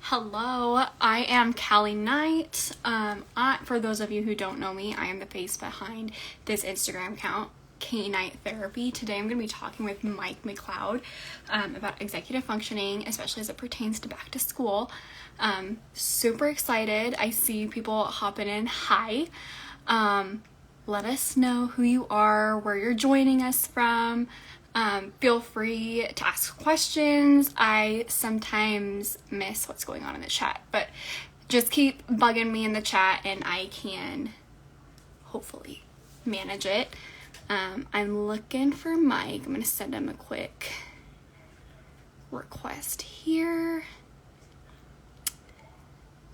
Hello, I am Callie Knight. For those of you who don't know me, I am the face behind this Instagram account, K Knight Therapy. Today I'm going to be talking with Mike McLeod about executive functioning, especially as it pertains to back to school. Super excited. I see people hopping in. Hi. Let us know who you are, where you're joining us from. Feel free to ask questions. I sometimes miss what's going on in the chat, but just keep bugging me in the chat and I can hopefully manage it. I'm looking for Mike. I'm going to send him a quick request here.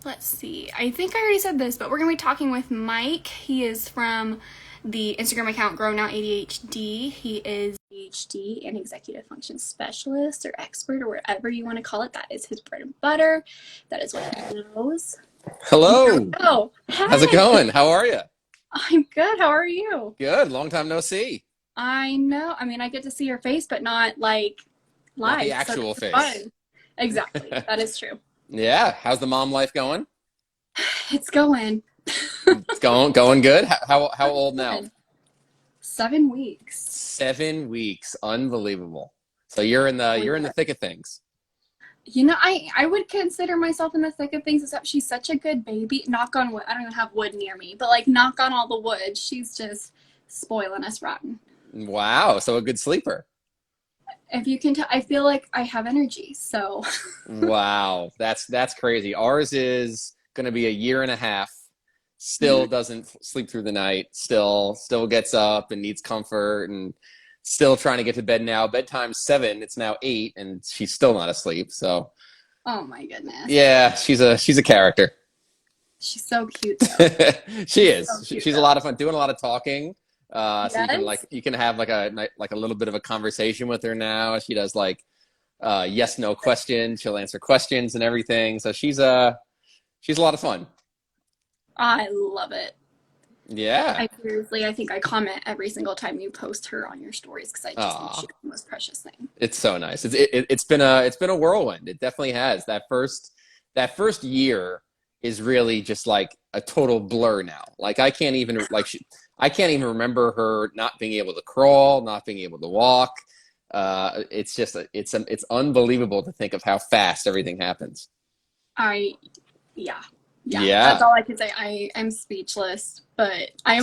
Let's see. I think I already said this, but we're going to be talking with Mike. He is from the Instagram account Grow Now ADHD. He is ADHD and executive function specialist or expert or whatever you want to call it. That is his bread and butter. That is what he knows. Hello. Oh, How's it going? How are you? I'm good. How are you? Good. Long time no see. I know. I mean, I get to see your face, but not like live. Not the actual face. Fun. Exactly. That is true. Yeah. How's the mom life going? It's going. It's going good. How old now? 7 weeks. 7 weeks. Unbelievable. So you're in the thick of things. You know, I would consider myself in the thick of things, except she's such a good baby. Knock on wood. I don't even have wood near me, but like knock on all the wood. She's just spoiling us rotten. Wow. So a good sleeper. If you can tell, I feel like I have energy. So. Wow. That's crazy. Ours is going to be a year and a half. Still doesn't sleep through the night. Still gets up and needs comfort and still trying to get to bed now. Bedtime's 7. It's now 8 and she's still not asleep. So. Oh my goodness. Yeah, she's a character. She's so cute though. She is. So cute, She's though. a lot of fun, doing a lot of talking. So Yes? you can have like a little bit of a conversation with her now. She does like yes no questions. She'll answer questions and everything. So she's a lot of fun. I love it. Yeah. I think I comment every single time you post her on your stories because I just think she's the most precious thing. It's so nice. It's been a whirlwind. It definitely has. That first year is really just like a total blur now. Like I can't even remember her not being able to crawl, not being able to walk. It's unbelievable to think of how fast everything happens. Yeah, that's all I can say. I am speechless, but I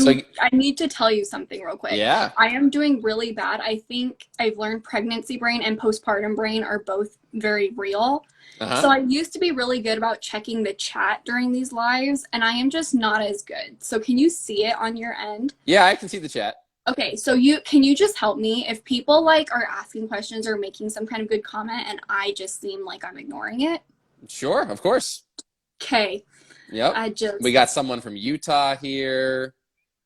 need to tell you something real quick. Yeah. I am doing really bad. I think I've learned pregnancy brain and postpartum brain are both very real. So I used to be really good about checking the chat during these lives, and I am just not as good. So can you see it on your end? Yeah, I can see the chat. Okay, so can you just help me if people like are asking questions or making some kind of good comment and I just seem like I'm ignoring it? Sure, of course. Okay. Yep. We got someone from Utah here.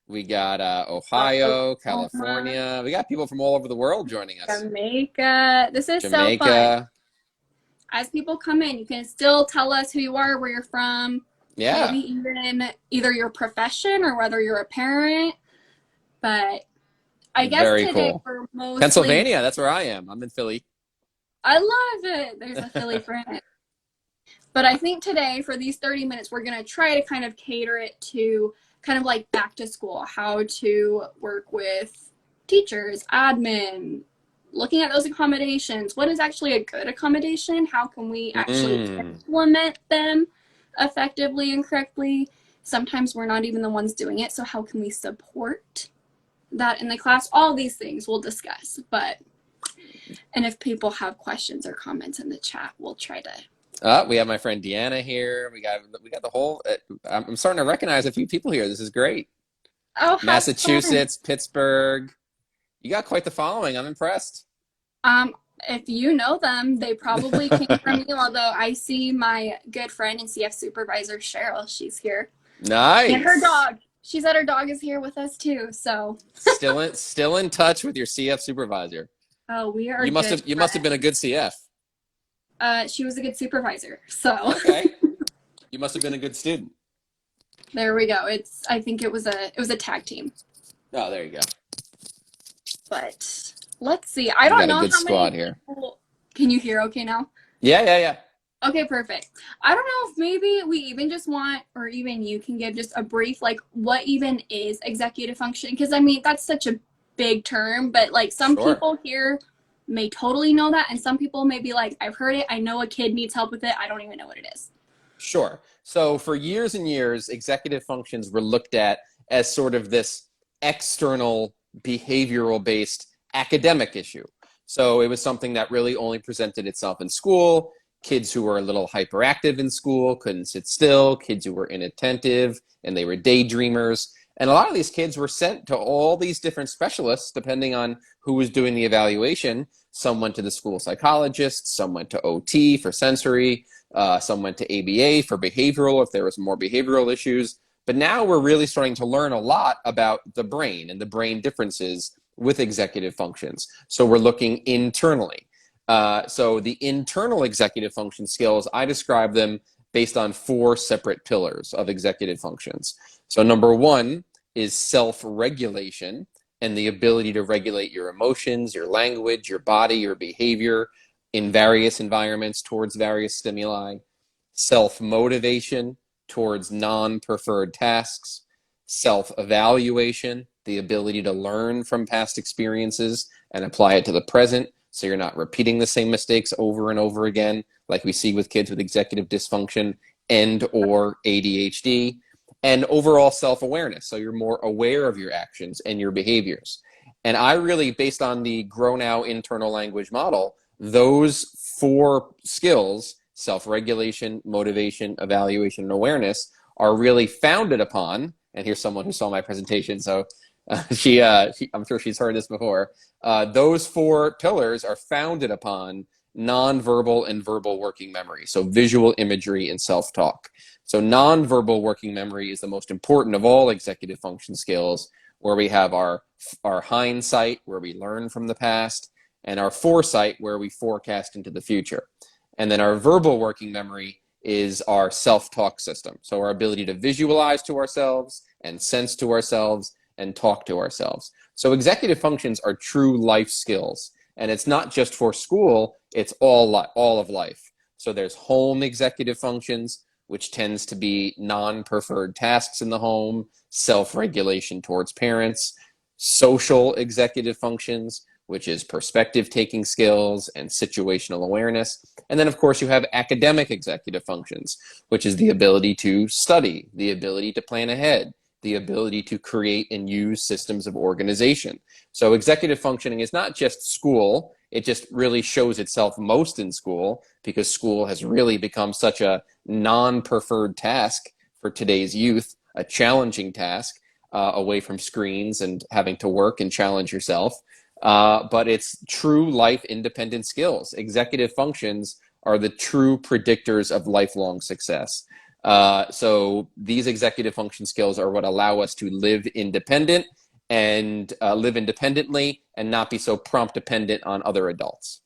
We got Ohio, California. We got people from all over the world joining us. Jamaica. This is so fun. As people come in, you can still tell us who you are, where you're from. Yeah. Maybe even either your profession or whether you're a parent. But I guess very today cool. we're mostly Pennsylvania. That's where I am. I'm in Philly. I love it. There's a Philly friend. But I think today, for these 30 minutes, we're going to try to kind of cater it to kind of like back to school, how to work with teachers, admin, looking at those accommodations. What is actually a good accommodation? How can we actually implement them effectively and correctly? Sometimes we're not even the ones doing it, so how can we support that in the class? All these things we'll discuss. And if people have questions or comments in the chat, we'll try to... We have my friend Deanna here. We got the whole. I'm starting to recognize a few people here. This is great. Oh, Massachusetts, Pittsburgh. You got quite the following. I'm impressed. If you know them, they probably came from you. Although I see my good friend and CF supervisor Cheryl. She's here. Nice. And her dog. She said her dog is here with us too. So still in touch with your CF supervisor. Oh, we are. You must have been a good CF. She was a good supervisor, so. Okay. You must have been a good student. There we go. I think it was a tag team. Oh, there you go. But let's see. I don't know how many squad here. People, can you hear okay now? Yeah. Okay, perfect. I don't know if maybe we even just want, or even you can give just a brief, like, what even is executive functioning? Because I mean, that's such a big term, but like some Sure. people here may totally know that, and some people may be like, I've heard it, I know a kid needs help with it, I don't even know what it is. Sure. So for years and years, executive functions were looked at as sort of this external behavioral based academic issue. So it was something that really only presented itself in school. Kids who were a little hyperactive in school couldn't sit still, kids who were inattentive and they were daydreamers. And a lot of these kids were sent to all these different specialists depending on who was doing the evaluation. Some went to the school psychologist, some went to OT for sensory, some went to ABA for behavioral if there was more behavioral issues. But now we're really starting to learn a lot about the brain and the brain differences with executive functions. So we're looking internally. So the internal executive function skills, I describe them based on 4 separate pillars of executive functions. So number 1 is self-regulation and the ability to regulate your emotions, your language, your body, your behavior in various environments towards various stimuli. Self-motivation towards non-preferred tasks. Self-evaluation, the ability to learn from past experiences and apply it to the present so you're not repeating the same mistakes over and over again, like we see with kids with executive dysfunction and or ADHD. And overall self-awareness, so you're more aware of your actions and your behaviors. And I really, based on the Grow Now internal language model, those 4 skills, self-regulation, motivation, evaluation, and awareness, are really founded upon, and here's someone who saw my presentation, so I'm sure she's heard this before. Those 4 pillars are founded upon nonverbal and verbal working memory, so visual imagery and self-talk. So nonverbal working memory is the most important of all executive function skills, where we have our hindsight, where we learn from the past, and our foresight, where we forecast into the future. And then our verbal working memory is our self-talk system. So our ability to visualize to ourselves and sense to ourselves and talk to ourselves. So executive functions are true life skills. And it's not just for school, it's all of life. So there's home executive functions, which tends to be non-preferred tasks in the home, self-regulation towards parents, social executive functions, which is perspective-taking skills and situational awareness. And then, of course, you have academic executive functions, which is the ability to study, the ability to plan ahead, the ability to create and use systems of organization. So executive functioning is not just school. It just really shows itself most in school because school has really become such a non-preferred task for today's youth, a challenging task away from screens and having to work and challenge yourself. But it's true life independent skills. Executive functions are the true predictors of lifelong success. So these executive function skills are what allow us to live independent and live independently and not be so prompt dependent on other adults.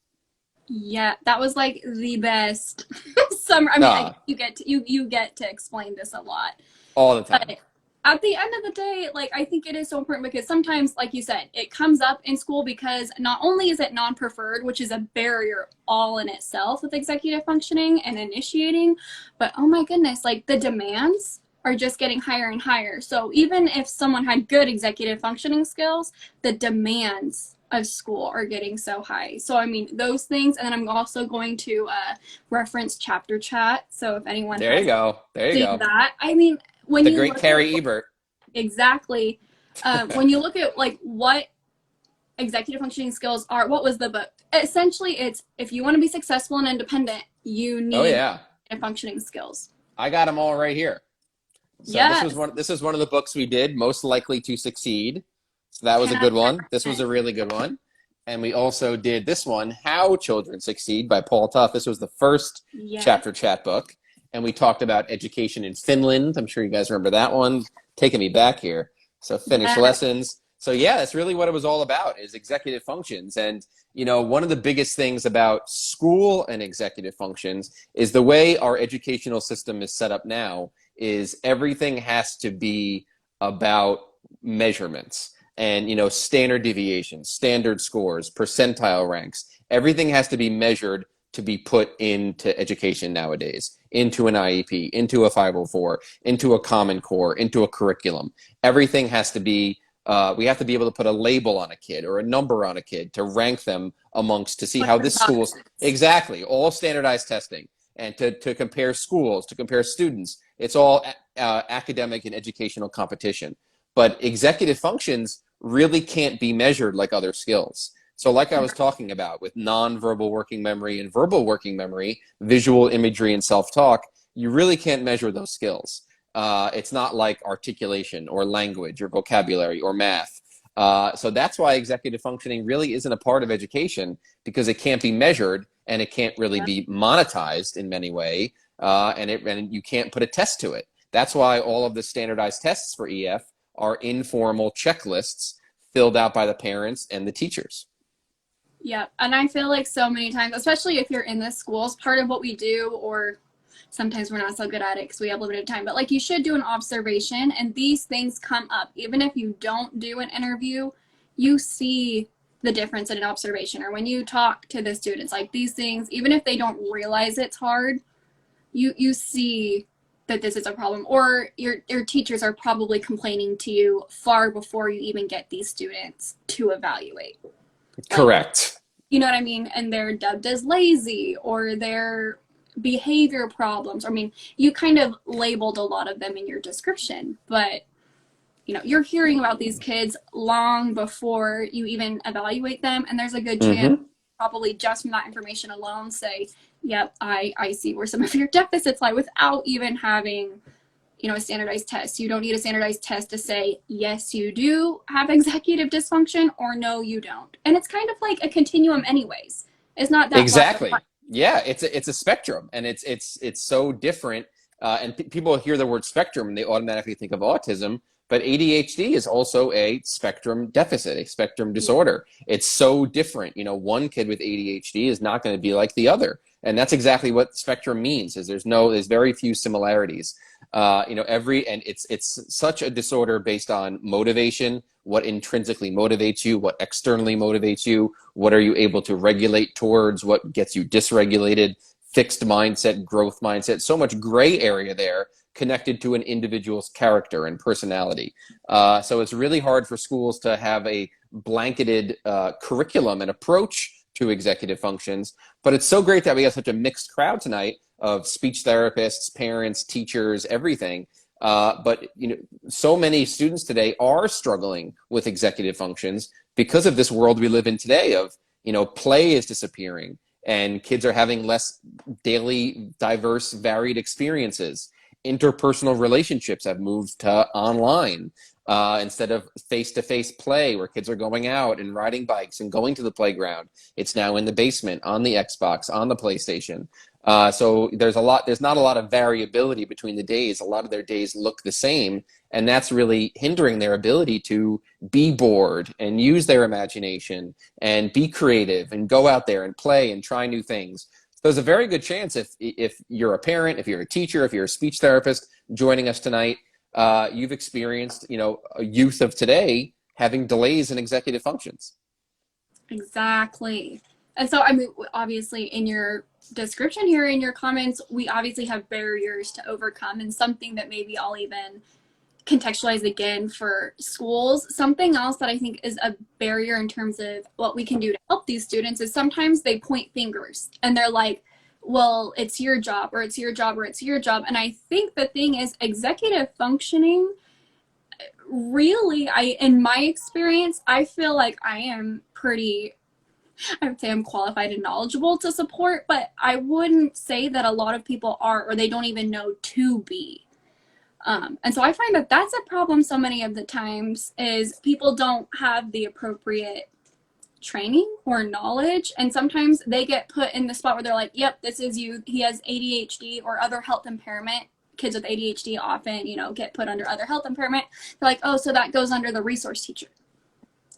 Yeah, that was like the best summer. I mean, you get to explain this a lot. All the time. But at the end of the day, like, I think it is so important because sometimes, like you said, it comes up in school because not only is it non-preferred, which is a barrier all in itself with executive functioning and initiating, but oh my goodness, like the demands are just getting higher and higher. So even if someone had good executive functioning skills, the demands of school are getting so high. So I mean, those things, and then I'm also going to reference chapter chat. So if anyone There you go. There you seen go. that, I mean, when The you great look at Carrie Ebert. exactly, when you look at like what executive functioning skills are, what was the book? Essentially, it's if you want to be successful and independent, you Oh need yeah. functioning skills. I got them all right here. So Yes. this is one of the books we did, Most Likely to Succeed. So that was a good one. This was a really good one. And we also did this one, How Children Succeed by Paul Tough. This was the first chapter chat book. And we talked about education in Finland. I'm sure you guys remember that one. Taking me back here. So Finnish lessons. So yeah, that's really what it was all about, is executive functions. And, you know, one of the biggest things about school and executive functions is the way our educational system is set up now is everything has to be about measurements and, you know, standard deviations, standard scores, percentile ranks. Everything has to be measured to be put into education nowadays, into an IEP, into a 504, into a Common Core, into a curriculum. Everything has to be, we have to be able to put a label on a kid or a number on a kid to rank them amongst, to see how this school's, exactly, all standardized testing, and to compare schools, to compare students. It's all academic and educational competition. But executive functions really can't be measured like other skills. So like I was talking about with nonverbal working memory and verbal working memory, visual imagery and self-talk, you really can't measure those skills. It's not like articulation or language or vocabulary or math. So that's why executive functioning really isn't a part of education, because it can't be measured and it can't really be monetized in many ways, and you can't put a test to it. That's why all of the standardized tests for EF are informal checklists filled out by the parents and the teachers. Yeah, and I feel like so many times, especially if you're in the schools, part of what we do, or sometimes we're not so good at it because we have limited time, but like you should do an observation, and these things come up. Even if you don't do an interview, you see the difference in an observation, or when you talk to the students, like these things, even if they don't realize it's hard, you see that this is a problem, or your teachers are probably complaining to you far before you even get these students to evaluate. Correct. You know what I mean? And they're dubbed as lazy, or their behavior problems. I mean, you kind of labeled a lot of them in your description, but you know, you're hearing about these kids long before you even evaluate them, and there's a good chance probably just from that information alone say, yep, I see where some of your deficits lie, without even having, you know, a standardized test. You don't need a standardized test to say, yes, you do have executive dysfunction, or no, you don't. And it's kind of like a continuum anyways. It's not that exactly. Yeah, it's a spectrum, and it's so different. And people hear the word spectrum and they automatically think of autism, but ADHD is also a spectrum deficit, a spectrum disorder. It's so different. You know, one kid with ADHD is not going to be like the other. And that's exactly what spectrum means, is there's very few similarities. You know, and it's such a disorder based on motivation, what intrinsically motivates you, what externally motivates you, what are you able to regulate towards, what gets you dysregulated, fixed mindset, growth mindset, so much gray area there connected to an individual's character and personality. So it's really hard for schools to have a blanketed curriculum and approach to executive functions. But it's so great that we have such a mixed crowd tonight of speech therapists, parents, teachers, everything. But you know, so many students today are struggling with executive functions because of this world we live in today of, you know, play is disappearing and kids are having less daily, diverse, varied experiences. Interpersonal relationships have moved to online instead of face-to-face play where kids are going out and riding bikes and going to the playground. It's now in the basement, on the Xbox, on the PlayStation. So there's not a lot of variability between the days. A lot of their days look the same, and that's really hindering their ability to be bored and use their imagination and be creative and go out there and play and try new things. There's a very good chance if you're a parent, if you're a teacher, if you're a speech therapist joining us tonight, you've experienced, you know, a youth of today having delays in executive functions. Exactly. And so, I mean, obviously in your description here, in your comments, we obviously have barriers to overcome, and something that maybe I'll even contextualize again for schools. Something else that I think is a barrier in terms of what we can do to help these students is sometimes they point fingers and they're like, well, it's your job, or it's your job, or it's your job. And I think the thing is, executive functioning, really, in my experience, I feel like I am I would say I'm qualified and knowledgeable to support, but I wouldn't say that a lot of people are, or they don't even know to be. And so I find that that's a problem so many of the times, is people don't have the appropriate training or knowledge, and sometimes they get put in the spot where they're like, yep, this is you, he has ADHD or other health impairment. Kids with ADHD often, you know, get put under other health impairment. They're like, oh, so that goes under the resource teacher.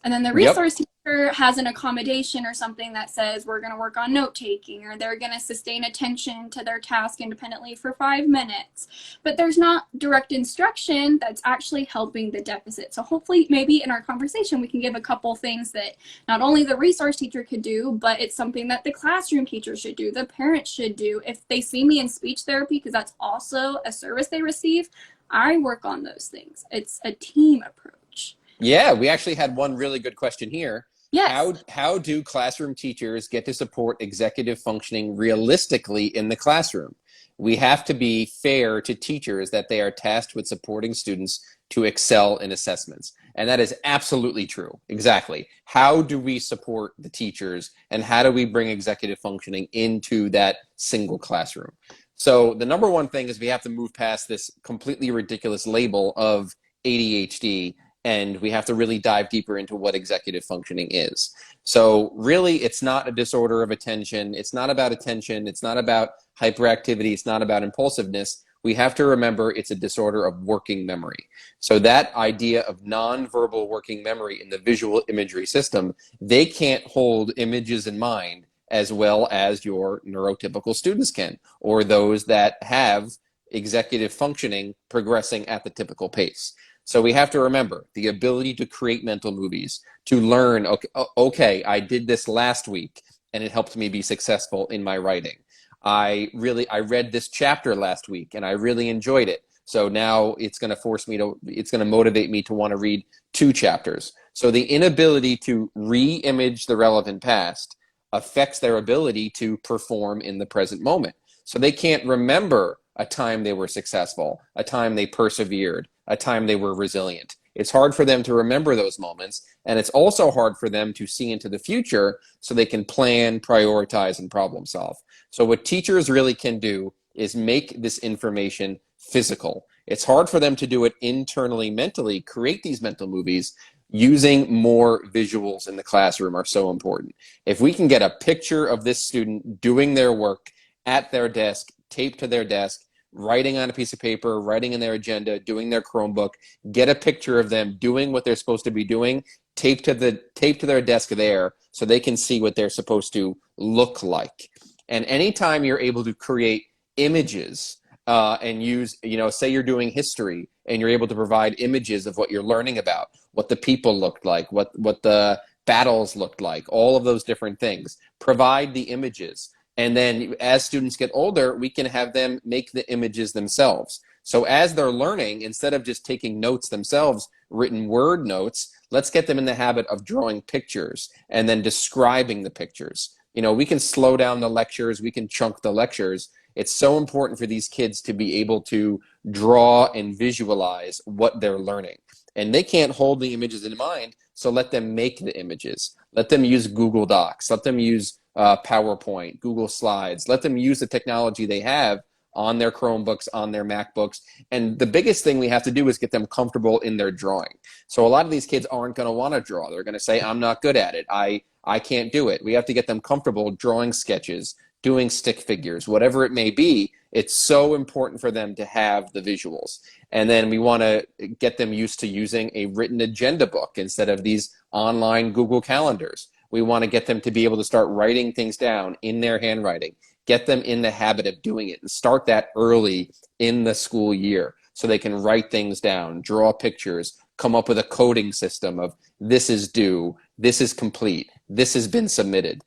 And then the resource teacher teacher has an accommodation or something that says we're going to work on note taking, or they're going to sustain attention to their task independently for 5 minutes, but there's not direct instruction that's actually helping the deficit. So hopefully maybe in our conversation we can give a couple things that not only the resource teacher could do, but it's something that the classroom teacher should do, the parents should do. If they see me in speech therapy, because that's also a service they receive, I work on those things. It's a team approach. Yeah, we actually had one really good question here. Yes. How do classroom teachers get to support executive functioning realistically in the classroom? We have to be fair to teachers that they are tasked with supporting students to excel in assessments. And that is absolutely true. Exactly. How do we support the teachers, and how do we bring executive functioning into that single classroom? So the number one thing is we have to move past this completely ridiculous label of ADHD, and we have to really dive deeper into what executive functioning is. So really, it's not a disorder of attention. It's not about attention. It's not about hyperactivity. It's not about impulsiveness. We have to remember it's a disorder of working memory. So that idea of nonverbal working memory in the visual imagery system, they can't hold images in mind as well as your neurotypical students can, or those that have executive functioning progressing at the typical pace. So we have to remember the ability to create mental movies, to learn, okay, I did this last week and it helped me be successful in my writing. I read this chapter last week and I really enjoyed it. So now it's going to motivate me to want to read 2 chapters. So the inability to re-image the relevant past affects their ability to perform in the present moment. So they can't remember a time they were successful, a time they persevered, a time they were resilient. It's hard for them to remember those moments, and it's also hard for them to see into the future so they can plan, prioritize, and problem solve. So what teachers really can do is make this information physical. It's hard for them to do it internally, mentally, create these mental movies. Using more visuals in the classroom are so important. If we can get a picture of this student doing their work at their desk, taped to their desk, writing on a piece of paper, writing in their agenda, doing their Chromebook, get a picture of them doing what they're supposed to be doing, taped to their desk there so they can see what they're supposed to look like. And anytime you're able to create images and use, say you're doing history and you're able to provide images of what you're learning about, what the people looked like, what the battles looked like, all of those different things. Provide the images. And then as students get older, we can have them make the images themselves. So as they're learning, instead of just taking notes themselves, written word notes, let's get them in the habit of drawing pictures and then describing the pictures. We can slow down the lectures, we can chunk the lectures. It's so important for these kids to be able to draw and visualize what they're learning. And they can't hold the images in mind, so let them make the images. Let them use Google Docs. Let them use PowerPoint, Google Slides. Let them use the technology they have on their Chromebooks, on their MacBooks. And the biggest thing we have to do is get them comfortable in their drawing. So a lot of these kids aren't going to want to draw. They're going to say, I'm not good at it. I can't do it. We have to get them comfortable drawing sketches, doing stick figures, whatever it may be. It's so important for them to have the visuals. And then we want to get them used to using a written agenda book instead of these online Google calendars. We want to get them to be able to start writing things down in their handwriting, get them in the habit of doing it, and start that early in the school year so they can write things down, draw pictures, come up with a coding system of this is due, this is complete, this has been submitted.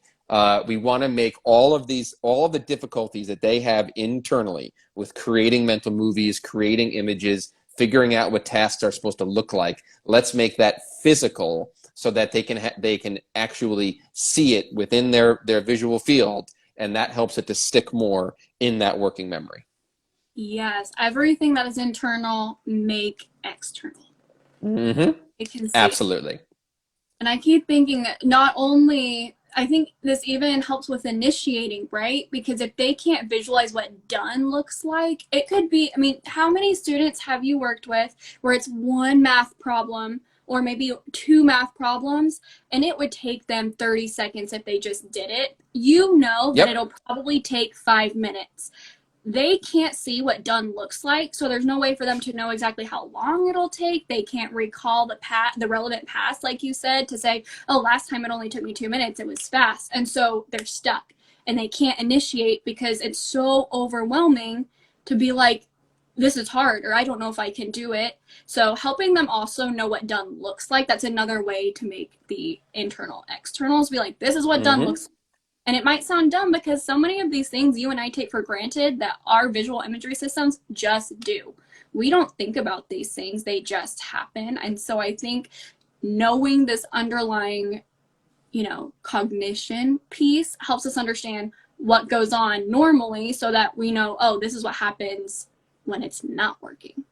We want to make all of the difficulties that they have internally with creating mental movies, creating images, figuring out what tasks are supposed to look like. Let's make that physical so that they can actually see it within their visual field, and that helps it to stick more in that working memory. Yes, everything that is internal, make external. Mm-hmm. It can see Absolutely. it. And I keep thinking not only, I think this even helps with initiating, right? Because if they can't visualize what done looks like, it could be, how many students have you worked with where it's one math problem or maybe 2 math problems, and it would take them 30 seconds if they just did it? That it'll probably take 5 minutes. they can't see what done looks like. So there's no way for them to know exactly how long it'll take. They can't recall the relevant past, like you said, to say, oh, last time it only took me 2 minutes. It was fast. And so they're stuck and they can't initiate because it's so overwhelming to be like, this is hard, or I don't know if I can do it. So helping them also know what done looks like, that's another way to make the internal externals be like, this is what done Mm-hmm. looks like. And it might sound dumb because so many of these things you and I take for granted that our visual imagery systems just do. We don't think about these things, they just happen. And so I think knowing this underlying, cognition piece helps us understand what goes on normally so that we know, oh, this is what happens when it's not working.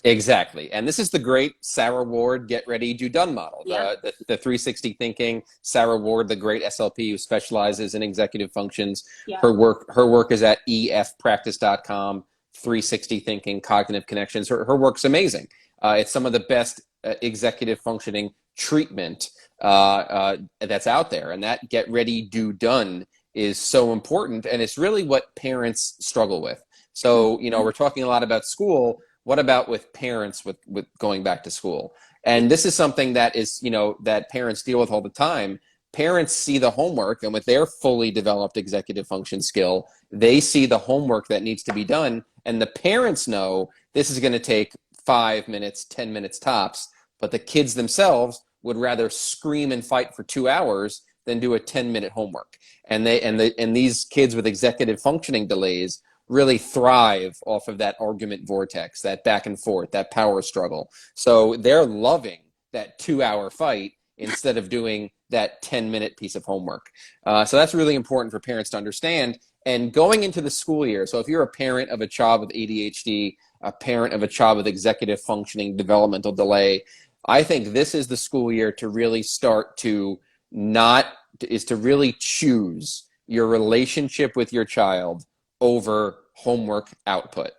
Exactly. And this is the great Sarah Ward get ready, do done model. Yeah. The 360 thinking. Sarah Ward, the great SLP who specializes in executive functions. Yeah. Her work is at efpractice.com. 360 thinking, cognitive connections. Her work's amazing. It's some of the best executive functioning treatment that's out there. And that get ready, do done is so important. And it's really what parents struggle with. So, we're talking a lot about school. What about with parents with going back to school? And this is something that is, that parents deal with all the time. Parents see the homework, and with their fully developed executive function skill, they see the homework that needs to be done. And the parents know this is going to take 5 minutes, 10 minutes tops, but the kids themselves would rather scream and fight for 2 hours than do a 10-minute homework. And these kids with executive functioning delays really thrive off of that argument vortex, that back and forth, that power struggle. So they're loving that 2-hour fight instead of doing that 10-minute piece of homework. So that's really important for parents to understand. And going into the school year, so if you're a parent of a child with ADHD, a parent of a child with executive functioning developmental delay, I think this is the school year to really start to really choose your relationship with your child over homework output.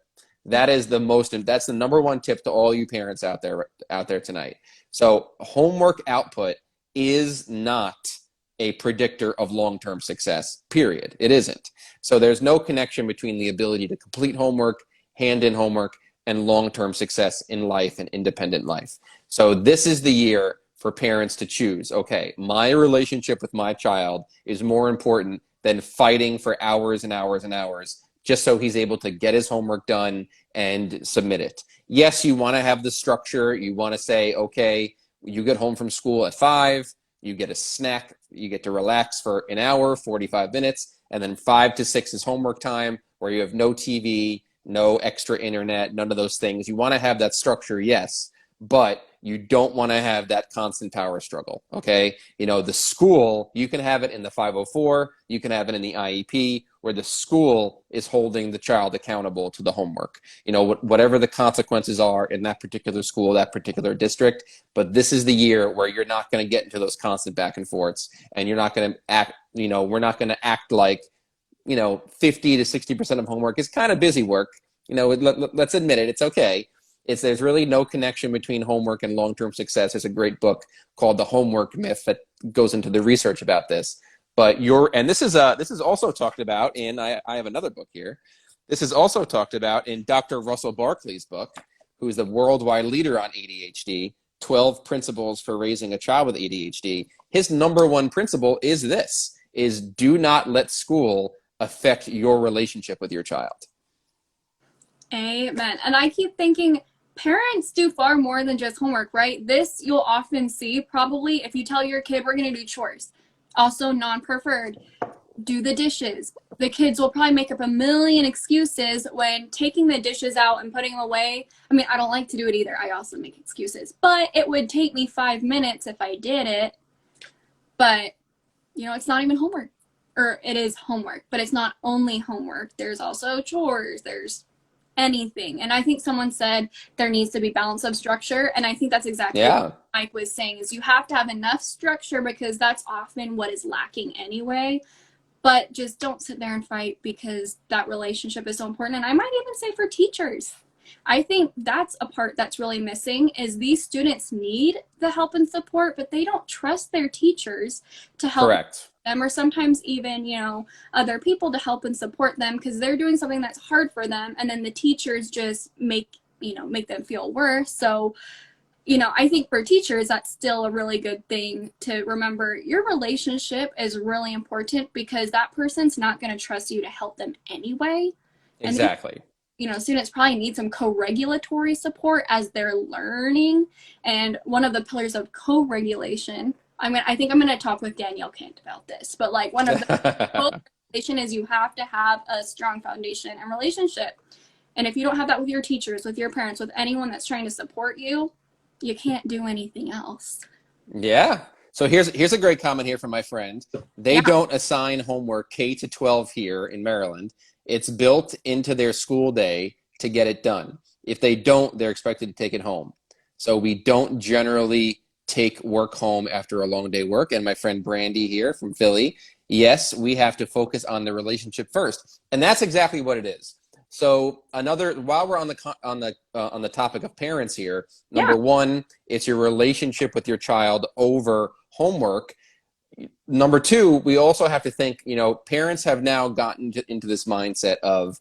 That's the number one tip to all you parents out there tonight. So homework output is not a predictor of long-term success, period. It isn't. So there's no connection between the ability to complete homework, hand in homework, and long-term success in life and independent life. So this is the year for parents to choose, okay, my relationship with my child is more important than fighting for hours and hours and hours just so he's able to get his homework done and submit it. Yes, you want to have the structure. You want to say, okay, you get home from school at 5, you get a snack, you get to relax for an hour, 45 minutes, and then 5 to 6 is homework time where you have no TV, no extra internet, none of those things. You want to have that structure, yes, but you don't want to have that constant power struggle, okay? The school, you can have it in the 504, you can have it in the IEP, where the school is holding the child accountable to the homework. Whatever the consequences are in that particular school, that particular district, but this is the year where you're not going to get into those constant back and forths, and you're not going to act, we're not going to act like, 50 to 60% of homework is kind of busy work. Let's admit it, it's okay. There's really no connection between homework and long-term success. There's a great book called The Homework Myth that goes into the research about this. But this is also talked about in, I have another book here. This is also talked about in Dr. Russell Barkley's book, who is the worldwide leader on ADHD, 12 Principles for Raising a Child with ADHD. His number one principle is do not let school affect your relationship with your child. Amen. And I keep thinking parents do far more than just homework, right? This you'll often see probably if you tell your kid we're going to do chores. Also non-preferred, do the dishes. The kids will probably make up a million excuses when taking the dishes out and putting them away. I mean, I don't like to do it either. I also make excuses. But it would take me 5 minutes if I did it. But, it's not even homework. Or it is homework, but it's not only homework. There's also chores. There's anything. And I think someone said there needs to be balance of structure. And I think that's exactly what Mike was saying is you have to have enough structure because that's often what is lacking anyway. But just don't sit there and fight because that relationship is so important. And I might even say for teachers, I think that's a part that's really missing is these students need the help and support, but they don't trust their teachers to help them, or sometimes even, you know, other people to help and support them because they're doing something that's hard for them, and then the teachers just make them feel worse. So, you know, I think for teachers, that's still a really good thing to remember. Your relationship is really important because that person's not going to trust you to help them anyway. And they, Exactly. you know, students probably need some co-regulatory support as they're learning. And one of the pillars of co-regulation, I think I'm going to talk with Danielle Kent about this, but like one of the co-regulation is you have to have a strong foundation and relationship. And if you don't have that with your teachers, with your parents, with anyone that's trying to support you, you can't do anything else. Yeah. So here's a great comment here from my friend. They don't assign homework K to 12 here in Maryland. It's built into their school day to get it done. If they don't, they're expected to take it home. So we don't generally take work home after a long day work. And my friend Brandy here from Philly, yes, we have to focus on the relationship first. And that's exactly what it is. So while we're on the topic of parents here, number one, it's your relationship with your child over homework. Number two, we also have to think, you know, parents have now gotten into this mindset of,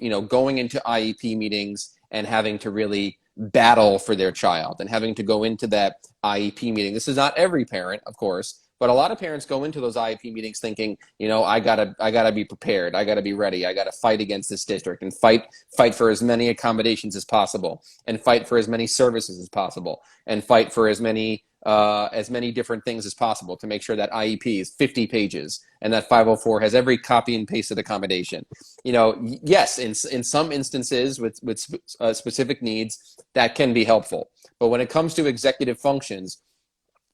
you know, going into IEP meetings and having to really battle for their child and having to go into that IEP meeting. This is not every parent, of course, but a lot of parents go into those IEP meetings thinking, you know, I gotta be prepared. I gotta be ready. I gotta fight against this district and fight for as many accommodations as possible, and fight for as many services as possible, and fight for as many different things as possible to make sure that IEP is 50 pages and that 504 has every copy and pasted accommodation. You know, yes, in some instances with specific needs, that can be helpful. But when it comes to executive functions,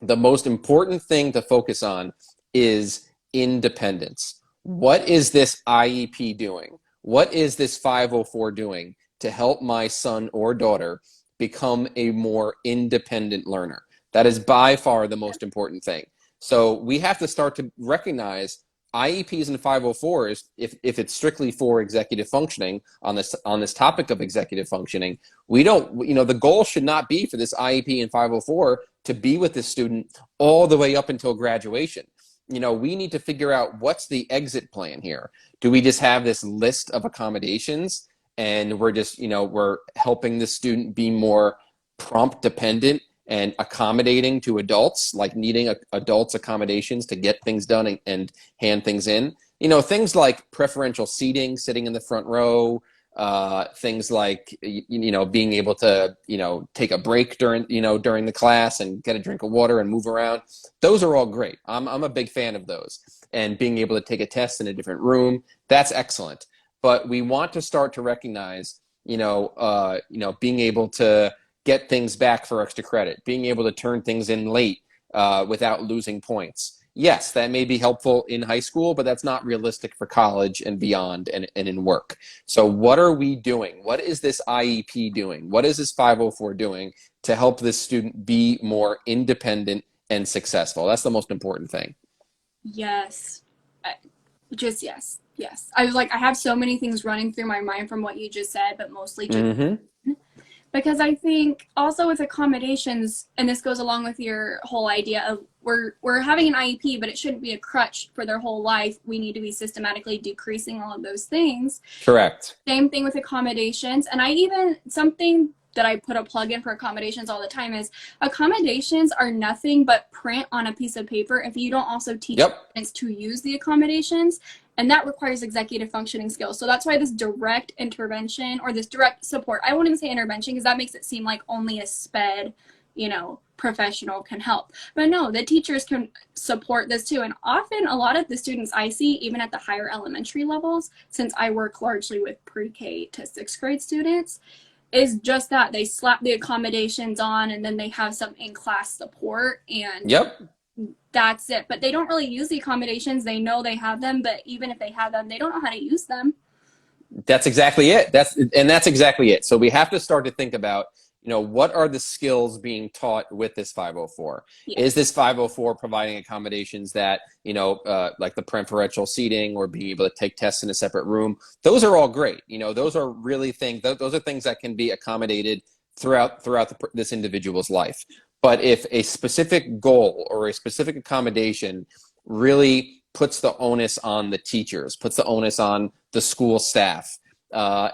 the most important thing to focus on is independence. What is this IEP doing? What is this 504 doing to help my son or daughter become a more independent learner? That is by far the most important thing. So we have to start to recognize IEPs and 504s, if it's strictly for executive functioning on this topic of executive functioning, we don't, you know, the goal should not be for this IEP and 504 to be with the student all the way up until graduation. You know, we need to figure out what's the exit plan here. Do we just have this list of accommodations and we're just, you know, we're helping the student be more prompt dependent and accommodating to adults, like needing adults accommodations to get things done and hand things in? You know, things like preferential seating, sitting in the front row, things like, you know, being able to, you know, take a break during the class and get a drink of water and move around. Those are all great. I'm a big fan of those. And being able to take a test in a different room, that's excellent. But we want to start to recognize, being able to get things back for extra credit, being able to turn things in late without losing points. Yes, that may be helpful in high school, but that's not realistic for college and beyond and in work. So what are we doing? What is this IEP doing? What is this 504 doing to help this student be more independent and successful? That's the most important thing. Yes. Yes. Yes. I was like, I have so many things running through my mind from what you just said, but mostly just because I think also with accommodations, and this goes along with your whole idea of we're having an IEP, but it shouldn't be a crutch for their whole life. We need to be systematically decreasing all of those things. Correct. Same thing with accommodations. And something that I put a plug in for accommodations all the time is accommodations are nothing but print on a piece of paper if you don't also teach students to use the accommodations. And that requires executive functioning skills. So that's why this direct intervention or this direct support, I won't even say intervention because that makes it seem like only a SPED, professional can help. But no, the teachers can support this too. And often a lot of the students I see, even at the higher elementary levels, since I work largely with pre-K to 6th grade students, is just that they slap the accommodations on and then they have some in-class support and that's it. But they don't really use the accommodations. They know they have them, but even if they have them, they don't know how to use them. That's exactly it. That's exactly it. So we have to start to think about, what are the skills being taught with this 504? Yeah. Is this 504 providing accommodations that, like the preferential seating or being able to take tests in a separate room? Those are all great. Those are really those are things that can be accommodated throughout this individual's life. But if a specific goal or a specific accommodation really puts the onus on the teachers, puts the onus on the school staff,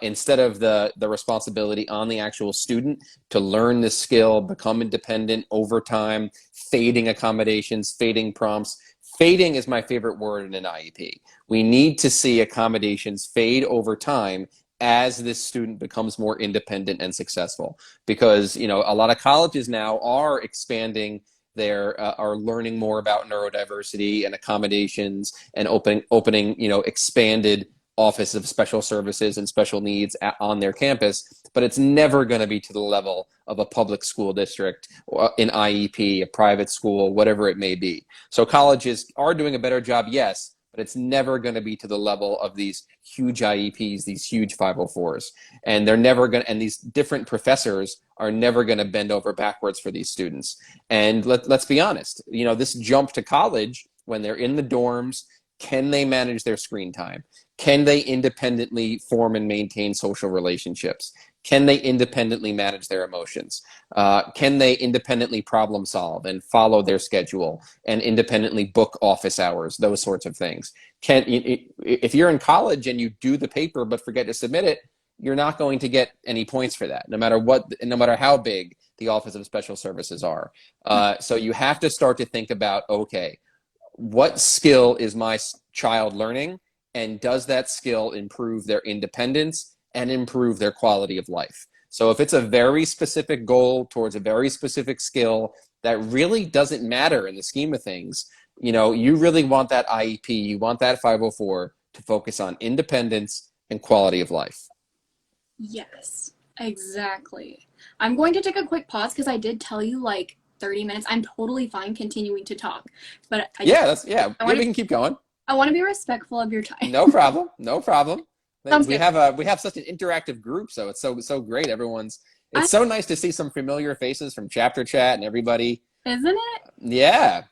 instead of the responsibility on the actual student to learn the skill, become independent over time, fading accommodations, fading prompts. Fading is my favorite word in an IEP. We need to see accommodations fade over time as this student becomes more independent and successful, because a lot of colleges now are expanding their are learning more about neurodiversity and accommodations, and opening expanded office of special services and special needs on their campus, but it's never going to be to the level of a public school district, or an IEP, a private school, whatever it may be. So colleges are doing a better job, yes, but it's never going to be to the level of these huge IEPs, these huge 504s. And they're never going to, and these different professors are never going to bend over backwards for these students. And let's be honest, this jump to college, when they're in the dorms, can they manage their screen time? Can they independently form and maintain social relationships? Can they independently manage their emotions? Can they independently problem solve and follow their schedule and independently book office hours, those sorts of things? If you're in college and you do the paper but forget to submit it, you're not going to get any points for that, no matter how big the Office of Special Services are. So you have to start to think about, okay, what skill is my child learning, and does that skill improve their independence and improve their quality of life? So if it's a very specific goal towards a very specific skill that really doesn't matter in the scheme of things, you really want that IEP, you want that 504 to focus on independence and quality of life. Yes, exactly. I'm going to take a quick pause because I did tell you like 30 minutes. I'm totally fine continuing to talk, but we can keep going. I want to be respectful of your time. No problem. No problem. Sounds we good. have such an interactive group, so it's so great. It's so nice to see some familiar faces from chapter chat and everybody. Isn't it? Yeah.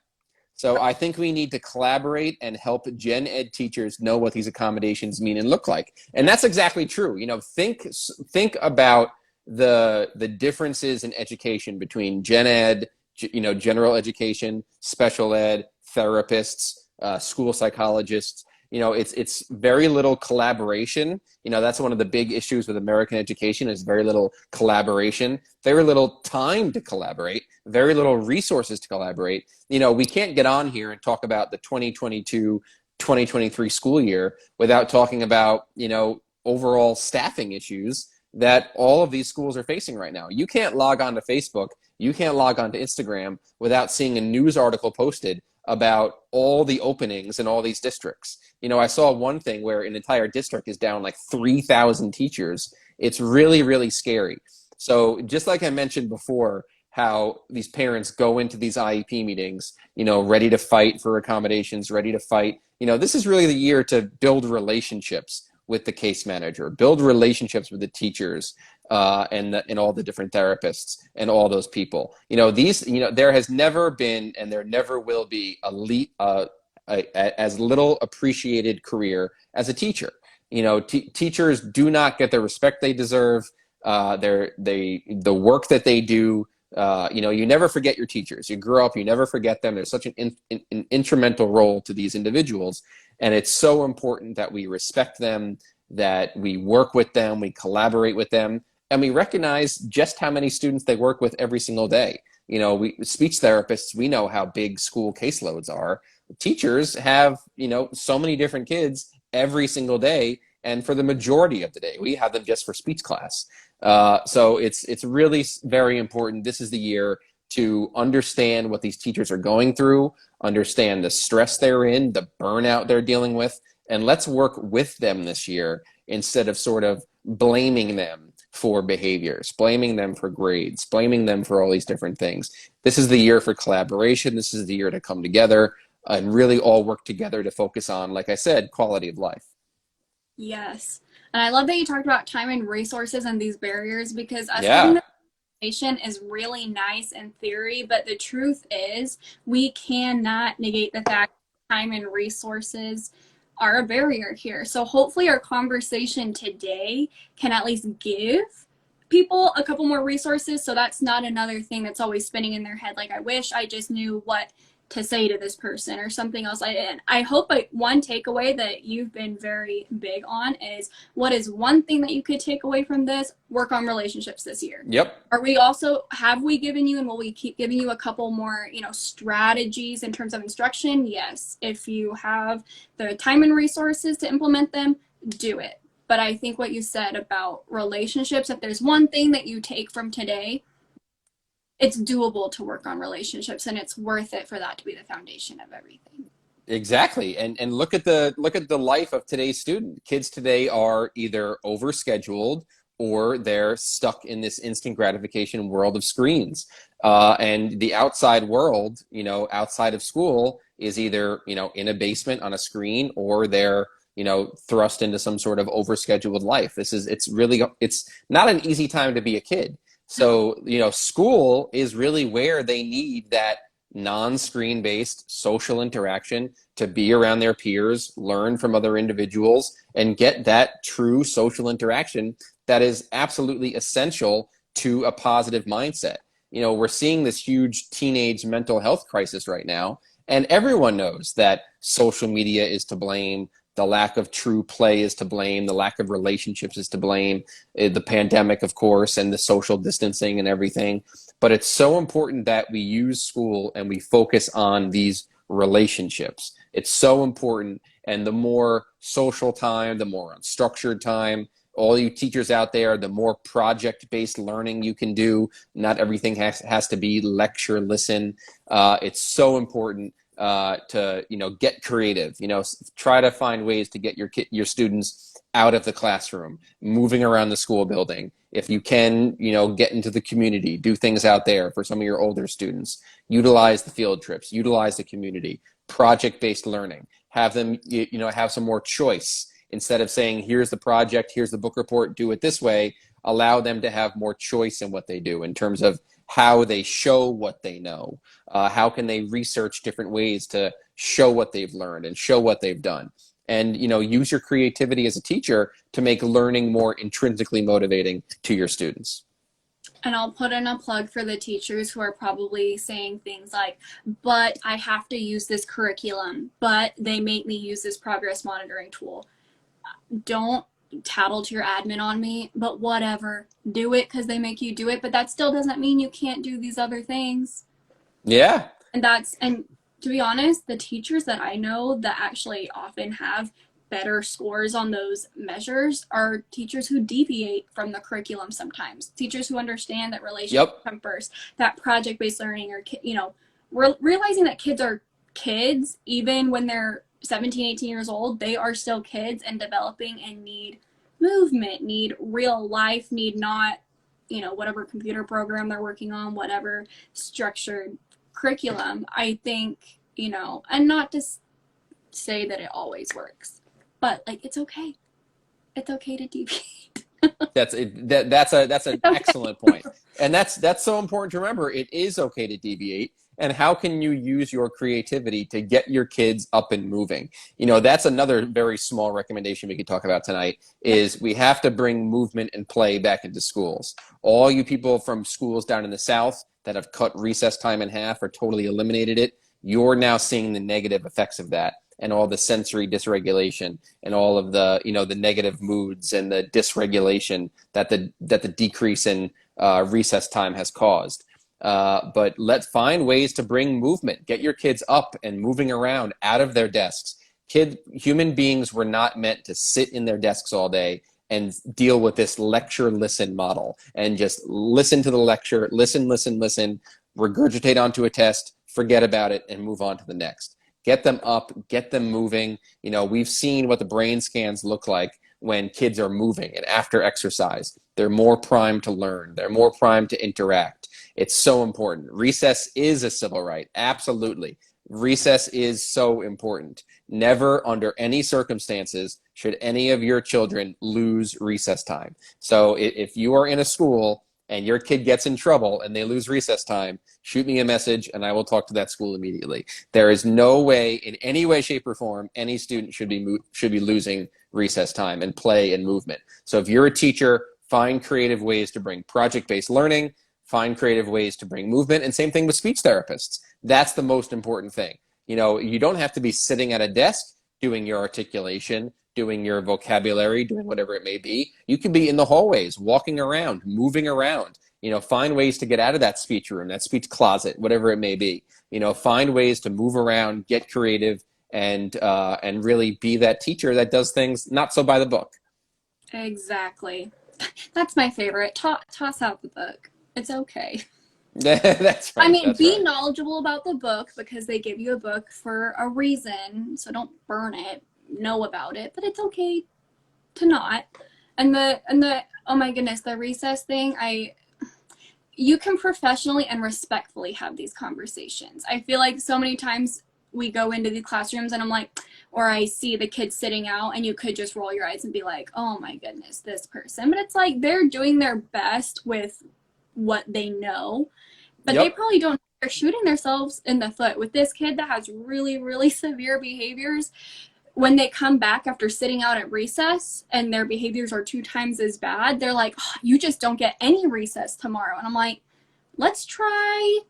So I think we need to collaborate and help gen ed teachers know what these accommodations mean and look like. And that's exactly true. Think about the differences in education between gen ed, general education, special ed, therapists, school psychologists. It's very little collaboration. That's one of the big issues with American education, is very little collaboration, very little time to collaborate, very little resources to collaborate. We can't get on here and talk about the 2022-2023 school year without talking about, overall staffing issues that all of these schools are facing right now. You can't log on to Facebook, you can't log on to Instagram without seeing a news article posted about all the openings in all these districts. I saw one thing where an entire district is down like 3,000 teachers. It's really, really scary. So just like I mentioned before, how these parents go into these IEP meetings, ready to fight for accommodations, ready to fight. This is really the year to build relationships with the case manager, build relationships with the teachers, and all the different therapists and all those people. There has never been, and there never will be, as little appreciated career as a teacher. Teachers do not get the respect they deserve. The work that they do. You never forget your teachers. You grow up, you never forget them. There's such an instrumental role to these individuals, and it's so important that we respect them, that we work with them, we collaborate with them, and we recognize just how many students they work with every single day. Speech therapists, we know how big school caseloads are. Teachers have, so many different kids every single day, and for the majority of the day, we have them just for speech class. So it's really very important. This is the year to understand what these teachers are going through, understand the stress they're in, the burnout they're dealing with, and let's work with them this year instead of sort of blaming them for behaviors, blaming them for grades, blaming them for all these different things. This is the year for collaboration. This is the year to come together and really all work together to focus on, like I said, quality of life. Yes. And I love that you talked about time and resources and these barriers, because us having this conversation is really nice in theory, but the truth is we cannot negate the fact that time and resources are a barrier here. So hopefully our conversation today can at least give people a couple more resources, so that's not another thing that's always spinning in their head, like, I wish I just knew what to say to this person or something else. And I hope one takeaway that you've been very big on is, what is one thing that you could take away from this? Work on relationships this year. Yep. Have we given you, and will we keep giving you a couple more, strategies in terms of instruction? Yes. If you have the time and resources to implement them, do it. But I think what you said about relationships, if there's one thing that you take from today, it's doable to work on relationships, and it's worth it for that to be the foundation of everything. Exactly. And look at the life of today's student. Kids today are either overscheduled or they're stuck in this instant gratification world of screens. And the outside world, outside of school, is either, in a basement on a screen, or they're, thrust into some sort of overscheduled life. It's not an easy time to be a kid. So, school is really where they need that non-screen based social interaction to be around their peers, learn from other individuals, and get that true social interaction that is absolutely essential to a positive mindset. We're seeing this huge teenage mental health crisis right now, and everyone knows that social media is to blame. The lack of true play is to blame. The lack of relationships is to blame. The pandemic, of course, and the social distancing and everything. But it's so important that we use school and we focus on these relationships. It's so important. And the more social time, the more unstructured time, all you teachers out there, the more project-based learning you can do. Not everything has to be lecture, listen. It's so important to get creative. Try to find ways to get your students out of the classroom, moving around the school building. If you can, get into the community, do things out there. For some of your older students, utilize the field trips, utilize the community, project-based learning. Have them, have some more choice. Instead of saying, here's the project, here's the book report, do it this way, allow them to have more choice in what they do in terms of how they show what they know. How can they research different ways to show what they've learned and show what they've done? And, use your creativity as a teacher to make learning more intrinsically motivating to your students. And I'll put in a plug for the teachers who are probably saying things like, but I have to use this curriculum, but they make me use this progress monitoring tool. Don't tattle to your admin on me, but whatever. Do it because they make you do it, but that still doesn't mean you can't do these other things. Yeah. And to be honest, the teachers that I know that actually often have better scores on those measures are teachers who deviate from the curriculum sometimes. Teachers who understand that relationships come first, that project-based learning, or realizing that kids are kids even when they're 17, 18 years old. They are still kids and developing and need movement, need real life, need not, whatever computer program they're working on, whatever structured curriculum. I think, and not to say that it always works, but it's okay. It's okay to deviate. That's an excellent point. And that's so important to remember. It is okay to deviate. And how can you use your creativity to get your kids up and moving? That's another very small recommendation we could talk about tonight, is we have to bring movement and play back into schools. All you people from schools down in the South that have cut recess time in half or totally eliminated it, you're now seeing the negative effects of that, and all the sensory dysregulation and all of the, the negative moods and the dysregulation that the decrease in recess time has caused. But let's find ways to bring movement. Get your kids up and moving around out of their desks. Human beings were not meant to sit in their desks all day and deal with this lecture listen model and just listen to the lecture, listen, regurgitate onto a test, forget about it, and move on to the next. Get them up, get them moving. We've seen what the brain scans look like when kids are moving, and after exercise, they're more primed to learn. They're more primed to interact. It's so important. Recess is a civil right. Absolutely. Recess is so important. Never under any circumstances should any of your children lose recess time. So if you are in a school and your kid gets in trouble and they lose recess time, shoot me a message and I will talk to that school immediately. There is no way, in any way, shape, or form, any student should be losing recess time and play and movement. So if you're a teacher, find creative ways to bring project-based learning, find creative ways to bring movement, and same thing with speech therapists. That's the most important thing. You know, you don't have to be sitting at a desk doing your articulation, doing your vocabulary, doing whatever it may be. You can be in the hallways, walking around, moving around. You know, find ways to get out of that speech room, that speech closet, whatever it may be. You know, find ways to move around, get creative, and really be that teacher that does things not so by the book. Exactly. That's my favorite. Toss out the book. It's okay. That's right. I mean, That's be right. knowledgeable about the book because they give you a book for a reason. So don't burn it. Know about it, but it's okay to not. And the oh my goodness, the recess thing. You can professionally and respectfully have these conversations. I feel like so many times we go into the classrooms and I'm like, or I see the kids sitting out and you could just roll your eyes and be like, oh my goodness, this person. But it's like they're doing their best with what they know, but they Yep. probably don't. They're shooting themselves in the foot with this kid that has really, really severe behaviors. When they come back after sitting out at recess and their behaviors are 2 times as bad, they're like, oh, you just don't get any recess tomorrow. And I'm like, let's try,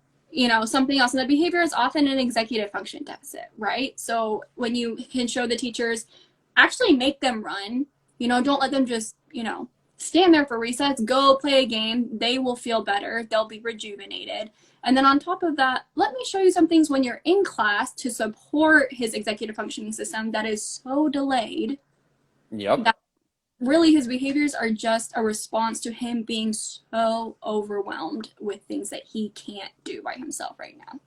something else. And the behavior is often an executive function deficit, right? So when you can show the teachers, actually make them run, don't let them just, stand there for recess, go play a game. They will feel better. They'll be rejuvenated. And then on top of that, let me show you some things when you're in class to support his executive functioning system that is so delayed. Yep. That really his behaviors are just a response to him being so overwhelmed with things that he can't do by himself right now.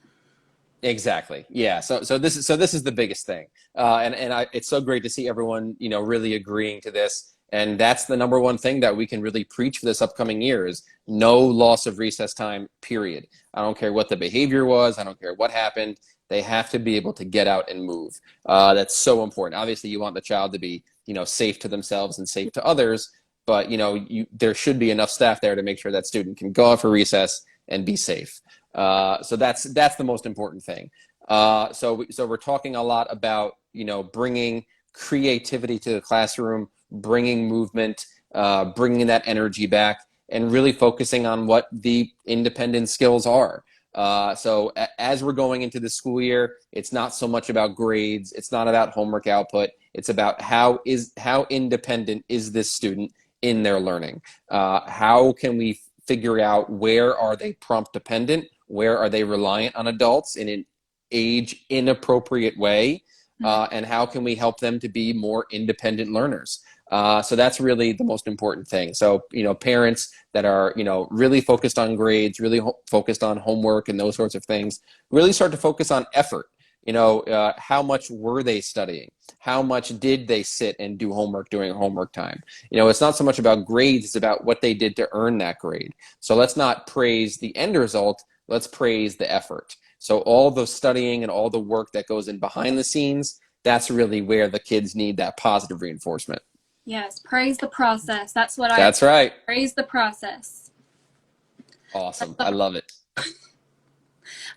Exactly. Yeah. So this is the biggest thing. It's so great to see everyone, really agreeing to this. And that's the number one thing that we can really preach for this upcoming year is no loss of recess time, period. I don't care what the behavior was. I don't care what happened. They have to be able to get out and move. That's so important. Obviously, you want the child to be, safe to themselves and safe to others. But, there should be enough staff there to make sure that student can go out for recess and be safe. So that's the most important thing. So we're talking a lot about, bringing creativity to the classroom, bringing movement, bringing that energy back, and really focusing on what the independent skills are. So as we're going into the school year, it's not so much about grades. It's not about homework output. It's about how independent is this student in their learning? How can we figure out where are they prompt dependent? Where are they reliant on adults in an age inappropriate way? And how can we help them to be more independent learners? So that's really the most important thing. So, parents that are, really focused on grades, really focused on homework and those sorts of things, really start to focus on effort. How much were they studying? How much did they sit and do homework during homework time? It's not so much about grades, it's about what they did to earn that grade. So let's not praise the end result, let's praise the effort. So all the studying and all the work that goes in behind the scenes, that's really where the kids need that positive reinforcement. Yes, praise the process. That's right. Praise the process. Awesome. I love it.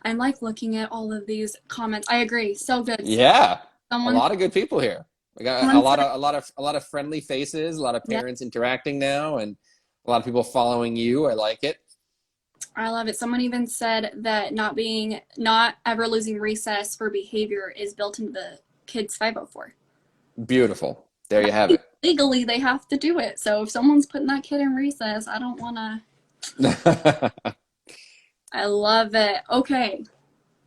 I'm like looking at all of these comments. I agree. So good. Yeah. A lot of good people here. We got a lot of friendly faces, a lot of parents interacting now, and a lot of people following you. I like it. I love it. Someone even said that not ever losing recess for behavior is built into the kids' 504. Beautiful. There you have it. Legally, they have to do it. So if someone's putting that kid in recess, I don't want to. I love it. Okay.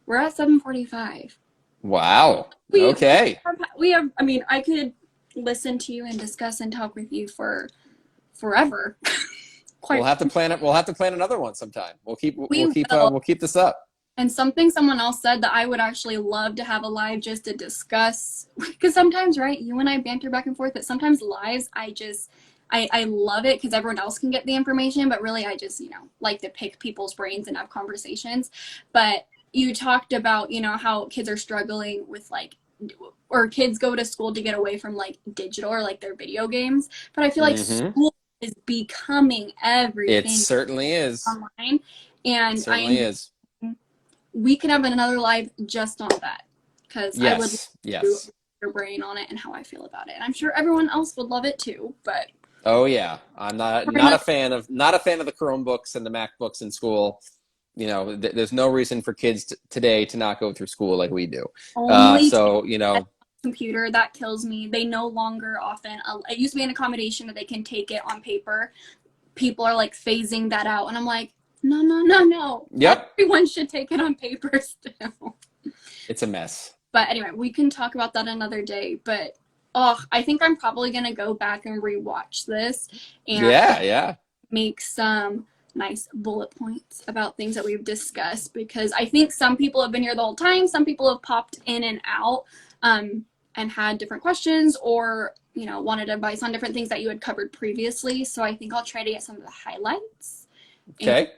We're at 7:45. Wow. Okay. I could listen to you and discuss and talk with you for forever. We'll have to plan it. We'll have to plan another one sometime. We'll keep this up. And something someone else said that I would actually love to have a live just to discuss, because sometimes, right, you and I banter back and forth, but sometimes lives, I love it because everyone else can get the information, but really I just, like to pick people's brains and have conversations. But you talked about, how kids are struggling with or kids go to school to get away from digital or their video games. But I feel like school is becoming everything. It certainly is. Online. And it certainly is. We can have another live just on that, because I would yes. your brain on it and how I feel about it. And I'm sure everyone else would love it too, but Oh yeah, I'm not a fan of the Chromebooks and the MacBooks in school. There's no reason for kids today to not go through school like we do. Only So computer that kills me. They no longer often. It used to be an accommodation that they can take it on paper. People are like phasing that out, and I'm like, no, no, no, no. Yep. Everyone should take it on paper still. It's a mess. But anyway, we can talk about that another day. But I think I'm probably gonna go back and rewatch this and yeah make some nice bullet points about things that we've discussed, because I think some people have been here the whole time. Some people have popped in and out and had different questions, or wanted advice on different things that you had covered previously. So I think I'll try to get some of the highlights. Okay.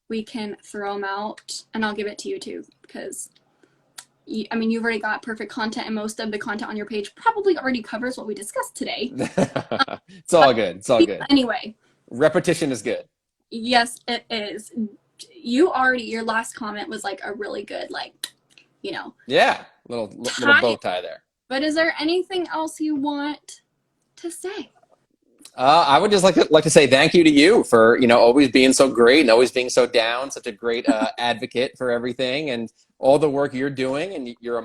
We can throw them out, and I'll give it to you too, because you've already got perfect content, and most of the content on your page probably already covers what we discussed today. It's all good. It's all good. Anyway. Repetition is good. Yes, it is. Your last comment was like a really good, Yeah, little bow tie there. But is there anything else you want to say? I would just like to say thank you to you for always being so great and always being so down, such a great advocate for everything and all the work you're doing. And you're a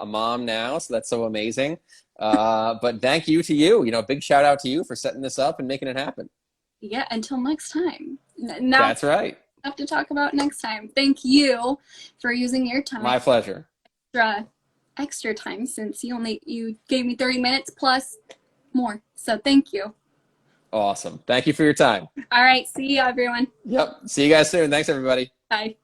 mom now, so that's so amazing. But thank you to you. Big shout out to you for setting this up and making it happen. Yeah. Until next time. Now that's right. Have to talk about next time. Thank you for using your time. My pleasure. Extra time, since you gave me 30 minutes plus more. So thank you. Awesome. Thank you for your time. All right. See you, everyone. Yep. See you guys soon. Thanks, everybody. Bye.